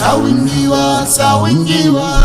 sawun giwa.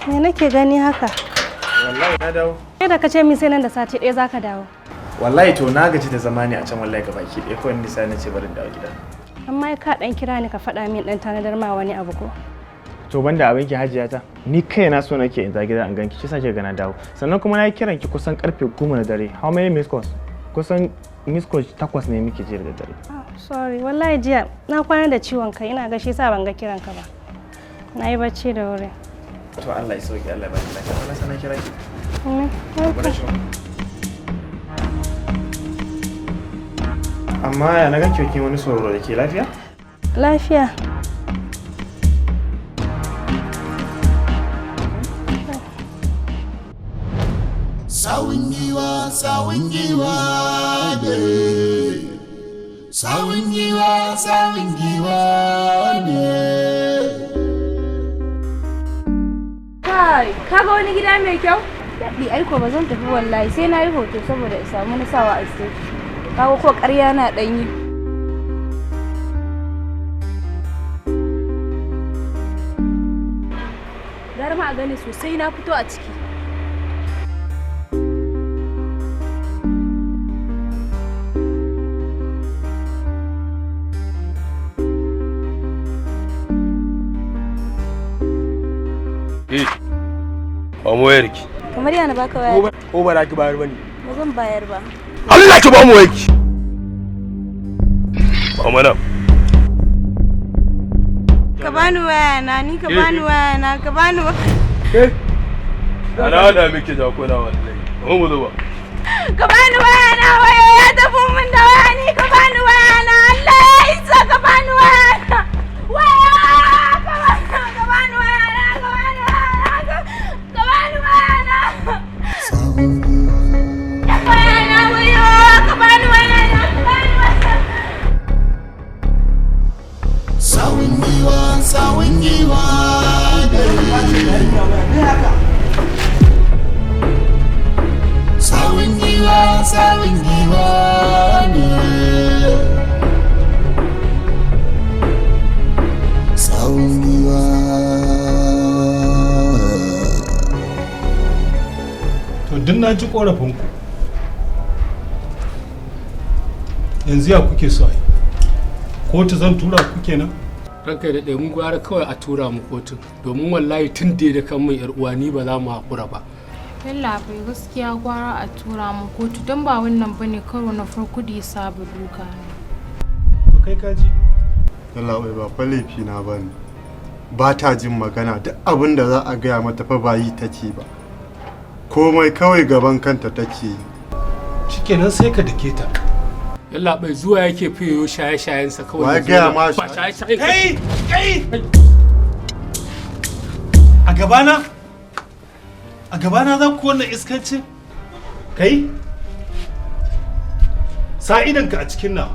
Me nake gani haka? Wallahi na dawo. Kai da kace min sai nan da sati ɗaya zaka dawo. Wallahi to na gaji da zamani a can wallahi gabaki ɗaya kawai ni sai na ce barin dawo gida. Amma ka dan kira ni ka faɗa min dan tanadar ma wani abu ko? To banda abin ki hajiya ta. Ni kai na so nake in za gida an ganki shi sake ga na dawo. Sannan kuma na yi kiran ki kusan karfe 10 na dare. How many missed calls? Kusan missed calls 8 ne muke jiya da dare. Sorry, wallahi jiya na kwana da ciwon kai ina ga shi yasa ban ga kiran ka ba. Na yi bacci da wuri. To Allah ya sauke Allah ya baki lafiya. Allah sana kira ki. Amma ya na ganki kin wani sauraro da ke lafiya? Lafiya. Sawun giwa ne. Sawun giwa ne. Kaga wani gida mai kyau? Daɗi aiko ba zan tafi wallahi sai na yi hoto saboda in samu na sawa a stage. Kaga ko ƙarya na ɗanyi. Gara ma a gani sosai na fito a ciki. Ba mu wayarki. Kamar yana baka waya. Ko ba za ki bayar bane? Ba zan bayar ba. Allah ki ba mu wayarki. Ba mu nan. Ka bani waya na, ni ka bani waya na, ka bani waya. Ana da miki jakuna wallahi. Mu mu zuba. Ka bani waya na, waya ya tafi mun da waya ni ka bani waya na. Allah ya isa ka bani waya na. Waya ka bani waya na, ka bani waya na. Ka bani waya na. Waya na wayo, ka bani waya na, ka bani waya na. Sawun giwa ne. Sawun giwa ne. Sawun giwa. To duk na ji korafinku. Yanzu ya kuke so ai? Kotu zan tura ku kenan? Ranka da ɗaya mun gwara kawai a tura mu kotun domin wallahi tun da kan mun yar uwa ni ba za mu haƙura ba. Yalla bai gaskiya gwara a tura mu kotu don ba wannan bane karo na farko da ya saba duka ne. To kai ka ji? Yalla bai ba fa laifi na bane. Ba ta jin magana duk abin da za a gaya mata fa ba yi take ba. Komai kawai gaban kanta take yi. Shikenan sai ka dake ta. Yalla bai zuwa yake fiyo shaye-shayensa kawai. Wai gaya ma ba shaye-shaye. Kai! A gabana? A gabana za ku wannan iskancin? Kai? Sa idanka a cikin na.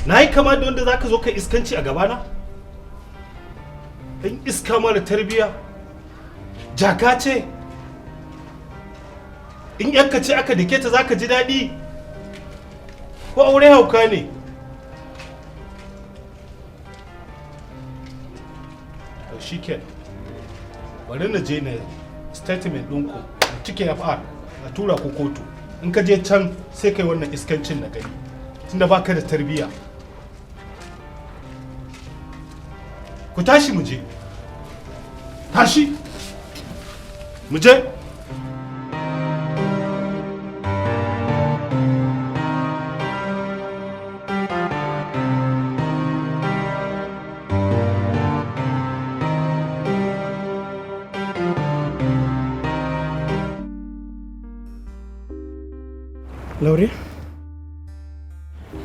Na yi kama da wanda za ka zo ka iskanci a gabana? In iska mara tarbiya. Jaka ce. In yanka ce aka dake ta za ka ji daɗi. ko aure hauka ne? Shi kenan. Bari na je na statement ɗinku a cikin FR a tura ku kotu. In ka je can sai kai wannan iskancin na gani. Tunda baka da tarbiyya. Ku tashi mu je. Tashi. Mu je. Laure,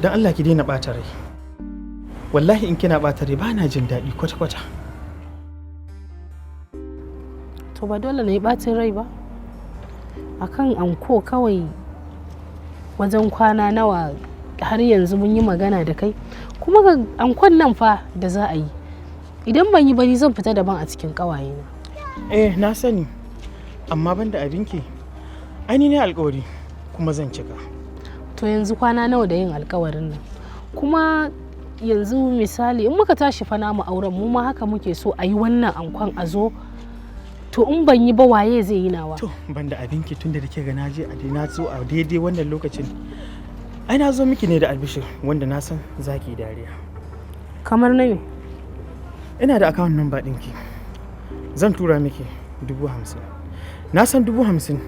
don Allah ki daina ɓata rai. Wallahi in kina ɓata rai ba na jin daɗi kwata-kwata. To ba dole na yi ɓacin rai ba? Akan anko kawai wajen kwana nawa har yanzu mun yi magana da kai. Kuma ga ankon nan fa da za a yi. Idan ban yi bari zan fita daban a cikin ƙawayena. Na sani, amma ban da abinki, ai ni ne alƙawari. Kuma zan cika. To yanzu kwana nawa da yin alkawarin nan? Kuma yanzu misali in muka tashi fa namu auren mu ma haka muke so a yi wannan ankon a zo. To in ban yi ba waye zai yi nawa? To ban da abinki tunda da ke ga naje a na zo a daidai wannan lokacin. Ai na zo miki ne da albishir wanda na san zaki dariya. Kamar na me? Ina da account number ɗinki. Zan tura miki 50,000. Na san 50,000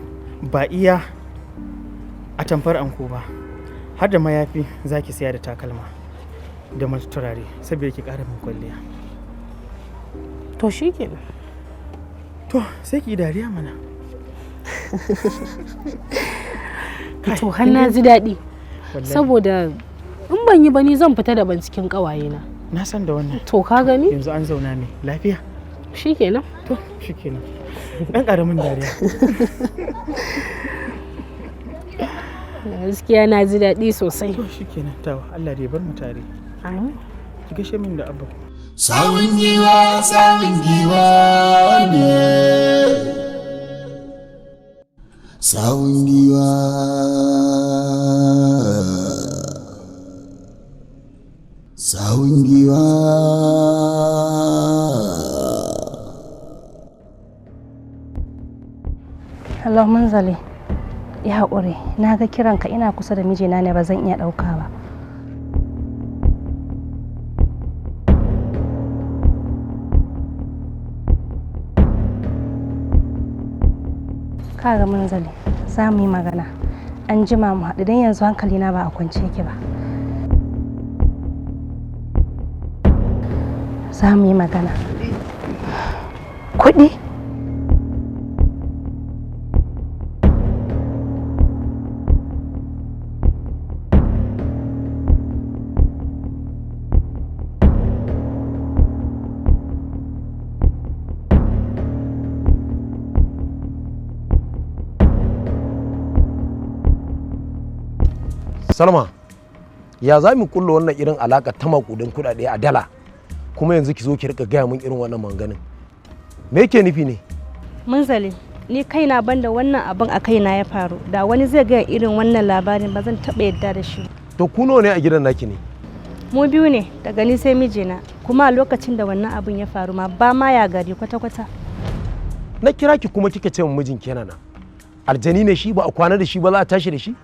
ba iya a tamfar anko ba, har da mayafi za ki siya da takalma da masu turare saboda ki ƙara min kwalliya. To shi kenan. To sai ki dariya mana. To har na ji daɗi saboda in ban yi ba ni zan fita daban cikin ƙawayena. Na san da wannan. To ka gani? Yanzu an zauna ne lafiya. Shi kenan. To shi kenan. Ɗan ƙaramin dariya. Gaskiya na ji daɗi sosai. To shikenan tawa Allah dai bar mu tare. Amin. Ki gashe min da abba. Sawun giwa ne. Sawun giwa. Sawun giwa. Hello Manzali. Ya haƙuri, na ga kiranka ina kusa da mijina ne ba zan iya ɗauka ba. Kaga Manzali, za mu yi magana. An jima mu haɗu don yanzu hankalina ba a kwance yake ba. Za mu yi magana. Kuɗi? Salma, ya za mu kulla wannan irin alaka ta makudin kudade a dala kuma yanzu ki zo ki rika gaya mun irin wannan manganin? Me yake nufi ne? Munzali, ni kaina banda wannan abin a kaina ya faru. Da wani zai gaya irin wannan labarin ba zan taɓa yadda da shi. To ku nawa ne a gidan naki ne? Mu biyu ne, daga ni sai mijina. Kuma a lokacin da wannan abin ya faru ma ba ma ya gari kwata-kwata. Na kira ki kuma kika ce min mijinki yana nan. Aljani ne shi, ba a kwana da shi ba za a tashi da shi?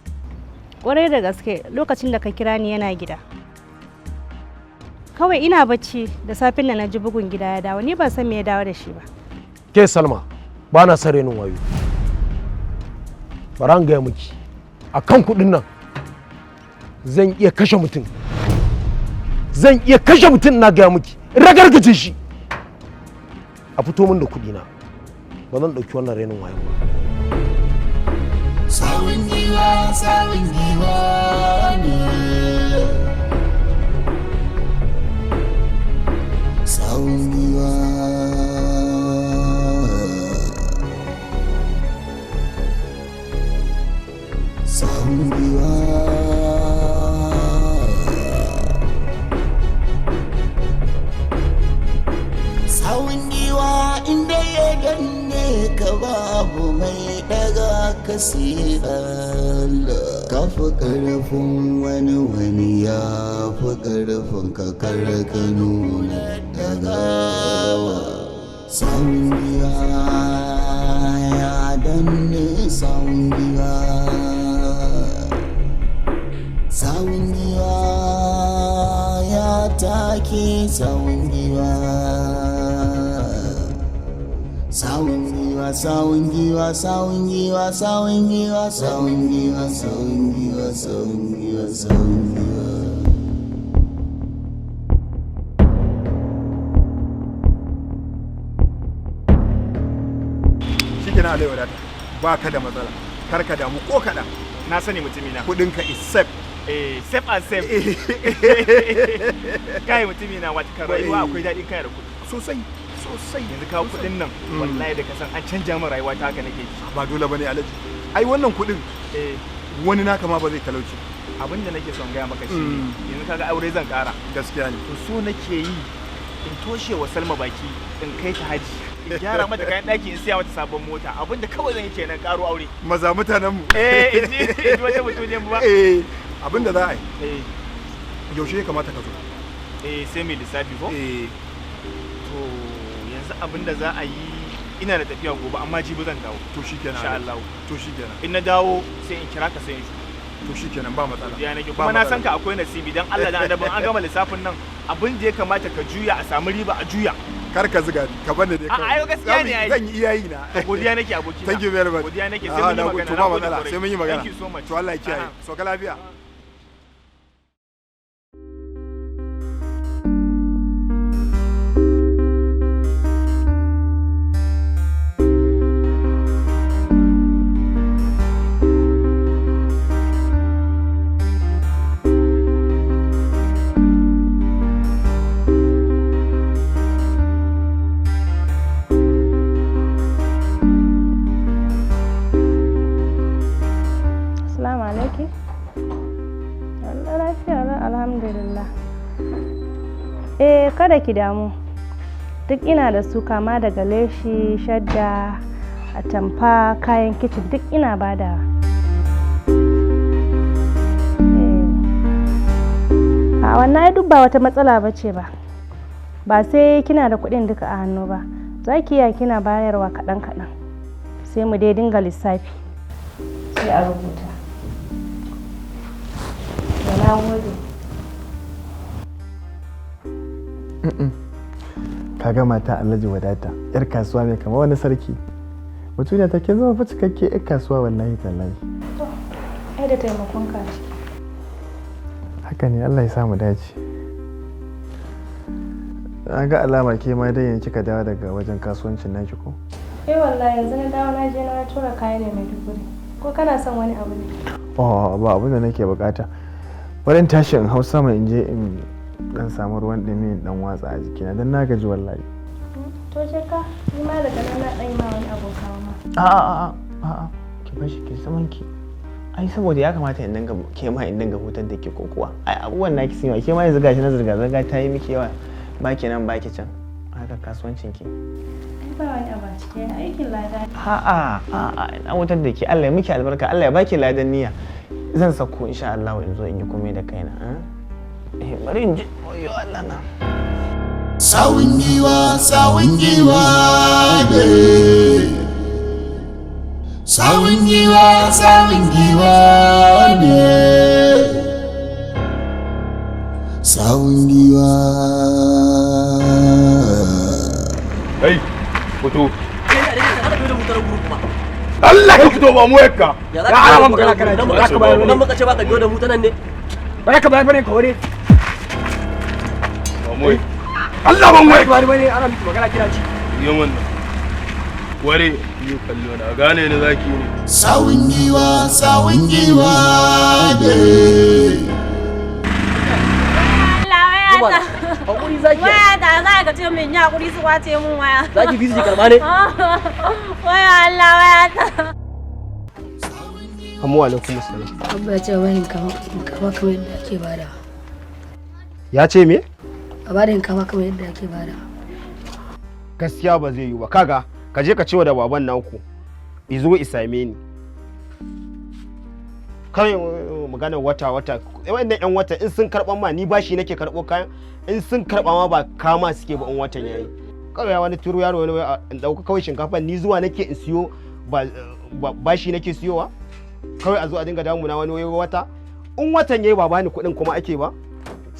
Kwarai da gaske, lokacin da ka kira ni yana gida. Kawai ina bacci da safin da na ji bugun gida ya dawo, ni ban san me ya dawo da shi ba. Ke Salma, ba na son renin wayo. Bara an gaya miki, a kan kuɗin nan zan iya kashe mutum. Zan iya kashe mutum na gaya miki, ragargaje shi. A fito min da kuɗina, ba zan ɗauki wannan renin wayo ba. Sawun giwa ne. Sawun giwa. Sawun giwa. Sawun giwa inda ya danne ka babu mai daga kasi Allah. ka fi ƙarfin wani ya fi ƙarfin ka ka nuna dagawa. Sawun giwa ya danne sawun giwa. Sawun giwa ya take sawun giwa. Sawun giwa, sawun giwa, sawun giwa, sawun giwa, sawun giwa, sawun giwa, sawun giwa, sawun giwa. Shikenan Alai wadata, ba ka da matsala, kar ka damu ko kaɗan. Na sani mutumina. Kuɗinka is safe. Safe and safe. Kai mutumina wata rayuwa akwai daɗin kai da kuɗi. Sosai. Sosai yanzu kawo kudin nan wallahi da kasan an canja min rayuwa ta haka nake ji. Ba dole bane Alhaji. Ai wannan kudin wani naka ma ba zai talauci. Abin da nake son gaya maka shi yanzu kaga aure zan kara. Gaskiya ne. To so nake yi in toshe wa Salma baki in kai ta haji. In gyara mata kayan daki in siya mata sabon mota. Abin da kawai zan yi kenan karo aure. Maza mutanen mu. In ji wajen mutumin ba. Abin da za a yi. Yaushe ya kamata ka zo? Sai mai lissafi ko? To yanzu abin da za a yi ina da tafiya gobe amma jibi zan dawo. To shikenan insha Allah. To shikenan. In na dawo sai in kira ka sai in shi. To shikenan ba matsala. Ya nake kuma na san ka akwai nasibi dan Allah dan adaban an gama lissafin nan abin da ya kamata ka juya a samu riba a juya. Kar ka ziga ni ka bani dai kai. Ayo gaskiya ne ai. Zan yi iyayi na. Godiya nake aboki. Thank you very much. Godiya nake sai mun yi magana. To ba matsala sai mun yi magana. Thank you so much. To Allah ya kiyaye. So ka lafiya. Kada ki damu, duk ina da su kama daga leshi, shadda, atamfa, kayan kicin duk ina bada. A wannan duk ba wata matsala bace ba sai kina da kuɗin duka a hannu ba, za ki iya kina bayarwa kaɗan-kaɗan sai mu dai dinga lissafi sai a rubuta. Na gode. Kaga mata Alhaji wadata yar kasuwa mai kama wani sarki. Mutuniya ta ke zama fa cikakke yar kasuwa wallahi tallahi. Ai da taimakon ka ce. Haka ne, Allah ya sa mu dace. An ga alama ke ma dai yanzu kika dawo daga wajen kasuwancin naki ko? Wallahi yanzu na dawo na je na tura kaya ne mai duburi. Ko kana son wani abu ne? Oh, ba abin da nake bukata. Bari tashi in hau sama in je in dan samu ruwan dumi dan watsa a jikina dan na gaji wallahi. To je ka, ni ma daga nan na dan ma wani abokawa ma. A'a, ki bashi ki zaman ki. Ai saboda ya kamata in dinga ke ma in dinga hutar da ke kokuwa. Ai abubuwan naki sun yi ke ma yanzu gashi na zirga ta yi miki yawa. Baki nan baki can. Haka kasuwancin ki. Ai ba wani abu cikin aikin lada. A'a, ina hutar da ke. Allah ya miki albarka, Allah ya baki ladan niyya. Zan sako insha Allah in zo in yi komai da kaina. Bari in ji oyo Allah na. Sawun giwa ne. Sawun giwa ne. Sawun giwa. Hey, fito. Allah ka fito ba mu yakka. Ya ana magana kana ji. Za ka bayar nan muka ce baka biyo da mu ta nan ne. Ba ka bayar bane ka ware. Ba mu. Allah ban wai. Ba bane ana miki magana kira ci. Yin wannan. Ware yi kallo na gane ni zaki ne. Sawun giwa ne. Hakuri zaki. Waya da za ka ce min ya hakuri su kwace mun waya. Zaki bizi karba ne? Waya Allah waya ta. Amma alaikum assalam. Abba ya ce wahin kama kamar yadda ake bada. Ya ce me? A bada kama kamar yadda ake bada. Gaskiya ba zai yi ba. Kaga ka je ka cewa da baban naku. Izo isame ni. kawai magana wata wannan yan wata in sun karban ma ni bashi nake karbo kayan in sun karba ma ba kama suke ba in watan yayi kawai wani turu yaro wani in dauka kawai shinkafa ni zuwa nake in siyo bashi nake siyowa kawai a zo a dinga damu na wani wata in watan yayi ba bani kuɗin kuma ake ba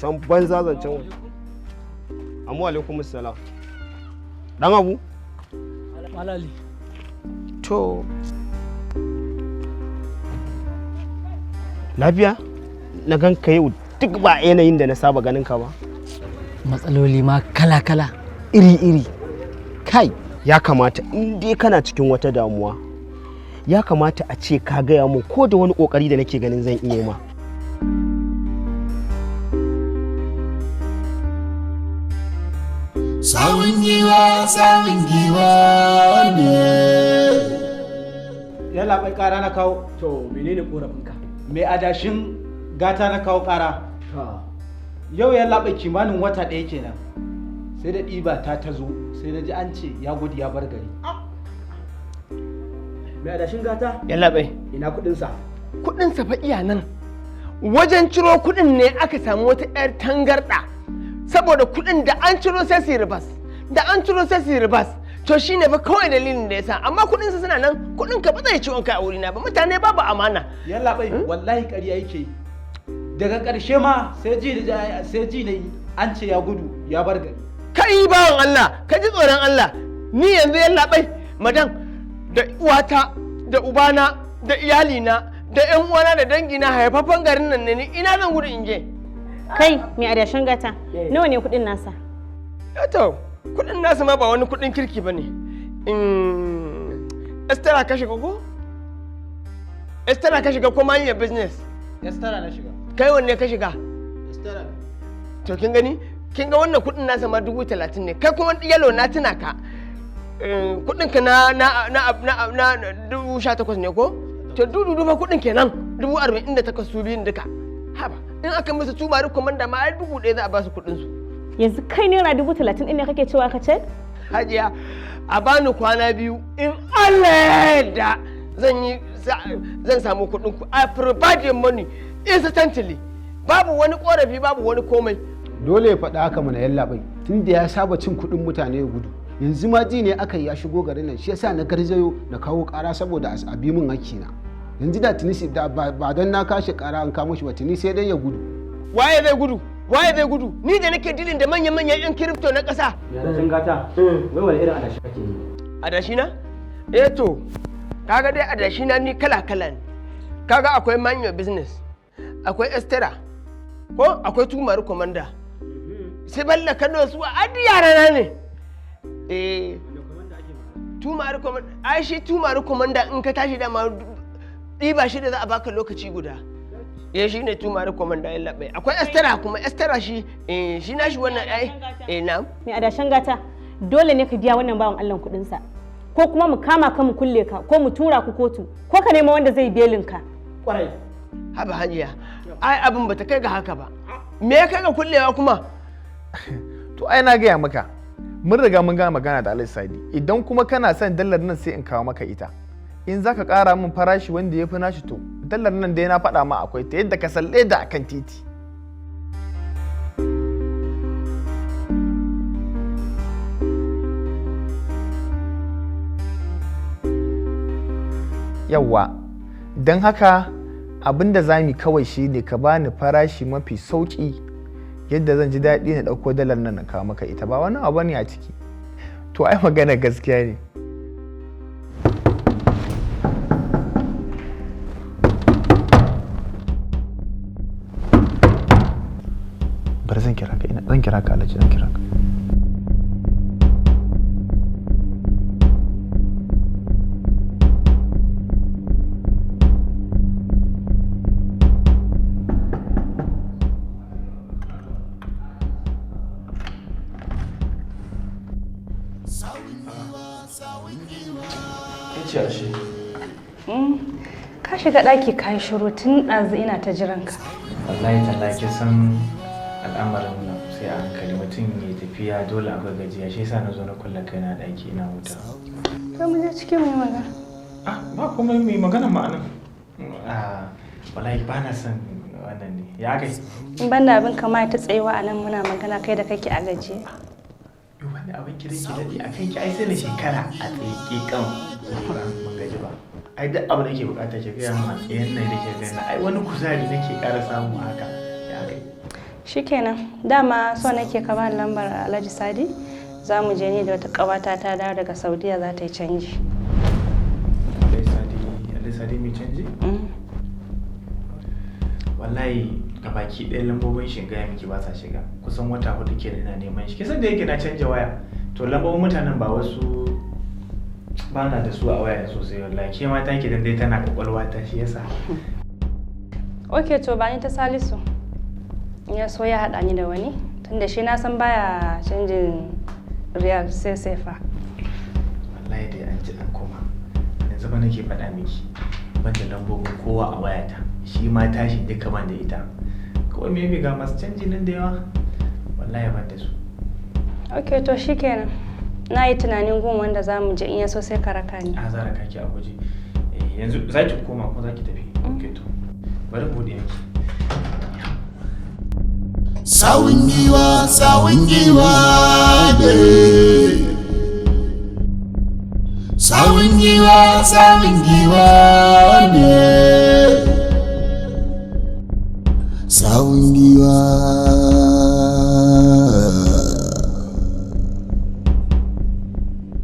can banza zancen amma alaikum assalam dan abu malali to lafiya na gan ka yau duk ba yanayin da na saba ganin ka ba matsaloli ma kala-kala iri-iri kai ya kamata in dai kana cikin wata damuwa ya kamata a ce ka gaya mu ko da wani kokari da nake ganin zan iya ma sawun giwa ne yalla bai kara na kawo to menene korafinka mai adashin gata na kawo kara yau yalla bai kimanin wata ɗaya kenan sai da ɗiba ta zo sai na ji an ce ya gudu ya bar gari mai adashin gata yalla bai ina kudinsa kudinsa fa iya nan wajen ciro kudin ne aka samu wata 'yar tangarda saboda kudin da an ciro sai su ribas to shine fa kawai dalilin da yasa amma kudin sa suna nan kudin ka ba zai ciwon kai a wurina ba mutane babu amana yalla bai wallahi ƙarya yake daga ƙarshe ma sai ji ne an ce ya gudu ya bar gari kai bawan Allah ka ji tsoron Allah ni yanzu yalla bai madan da uwata da ubana da iyalina da ƴan uwana da dangina haifafan garin nan ne ina zan gudu in je kai mai adashin gata nawa ne kudin nasa to kudin nasa ma ba wani kudin kirki ba ne estara ka shiga ko estara ka shiga ko manyan business estara na shiga kai wanne ka shiga estara to kin gani kin ga wannan kudin nasa ma 30,000 ne kai kuma yalo na tuna ka kudin ka na 18,000 ne ko to dudu fa kudin kenan 48,000 su biyun duka haba in aka musu tumari komanda ma ai 1,000 za a ba su kudin su yanzu kai naira 30,000 ɗin ne kake cewa ka ce hajiya a bani kwana biyu in Allah da zan samu kudin ku I provide your money instantly babu wani korafi babu wani komai dole ya faɗa haka mana yallaɓai tunda ya saba cin kuɗin mutane ya gudu yanzu ma ji ne aka yi ya shigo garin nan shi yasa na garzayo na kawo ƙara saboda a bi min hakina yanzu da tunisi da ba don na kashe ƙara an kamo shi ba tuni sai dai ya gudu waye zai gudu ni da nake dilin da manyan yan kiripto na ƙasa adashin gata wai wani irin adashi kake yi adashi na to kaga dai adashi na ni kala ne kaga akwai man your business akwai estera ko akwai tumari komanda sai balla kano su adi yarana ne tumari komanda ai shi tumari komanda in ka tashi da ma ɗiba shi da za a baka lokaci guda shi ne tumari komanda ya labai akwai estera kuma estera shi na shi wannan na mai adashin gata dole ne ka biya wannan bawan Allah kudin sa ko kuma mu kama ka mu kulle ka ko mu tura ku kotu ko ka nema wanda zai belin ka kwarai haba hajiya ai abin bata kai ga haka ba me ya kai ga kullewa kuma to ai na gaya maka mun riga mun gama magana da Alhaji Sadi idan kuma kana son dallar nan sai in kawo maka ita in za ka ƙara min farashi wanda ya fi nashi to dallar nan dai na faɗa ma akwai ta yadda ka salle da akan titi yawwa don haka abin da za mu kawai shi ne ka bani farashi mafi sauƙi yadda zan ji daɗi na ɗauko dalar nan na kawo maka ita ba wani abu ne a ciki to ai magana gaskiya ne bari zan kira ka Alhaji zan kira ka Ka shiga ɗaki ka yi shiru tun ɗazu ina ta jiran ka. Wallahi tallahi san al'amarin nan sai a hankali mutum ya tafiya dole akwai gajiya shi yasa na zo na kulla kaina ɗaki ina huta. To mu je cikin mai magana. Ba komai mai magana ma'ana. wallahi ba na son wannan ne ya kai in ban da abin kama ta tsayewa a nan muna magana kai da kake a gaje wanda abin kiran ki dade a kan ki ai sai na shekara a tsaye ke kan ban gaji ba ai duk abu da ke bukata ki ga mun a tsayen nan da ke gani ai wani kuzari nake ƙara samu haka ya kai shikenan dama so nake ka ba lambar Alhaji Sadi za mu je ni da wata kawata ta dawo daga Saudiya za ta yi canji Alhaji Sadi mai canji wallahi gabaki ɗaya lambobin shiga miki ba sa shiga kusan wata hudu ke ina neman shi kisan da yake na canja waya to lambobin mutanen ba wasu ba na da su a waya sosai wallahi ke ma take dan dai tana kwakwalwa ta shi yasa okay to ba ni ta Salisu ya so ya hada ni da wani tunda shi na san baya canjin riyal sai sefa wallahi dai an ji an koma yanzu ba nake faɗa miki ban da lambobin kowa a wayata shi ma tashi duka ban da ita kawai maybe ga masu canji nan da yawa wallahi ban da su okay to shikenan na yi tunanin gun wanda za mu je in ya so sai ka raka ni a za raka ki a guje yanzu za ki koma ko za ki tafi okay to bari bude miki sawun giwa ne sawun giwa ne sawun giwa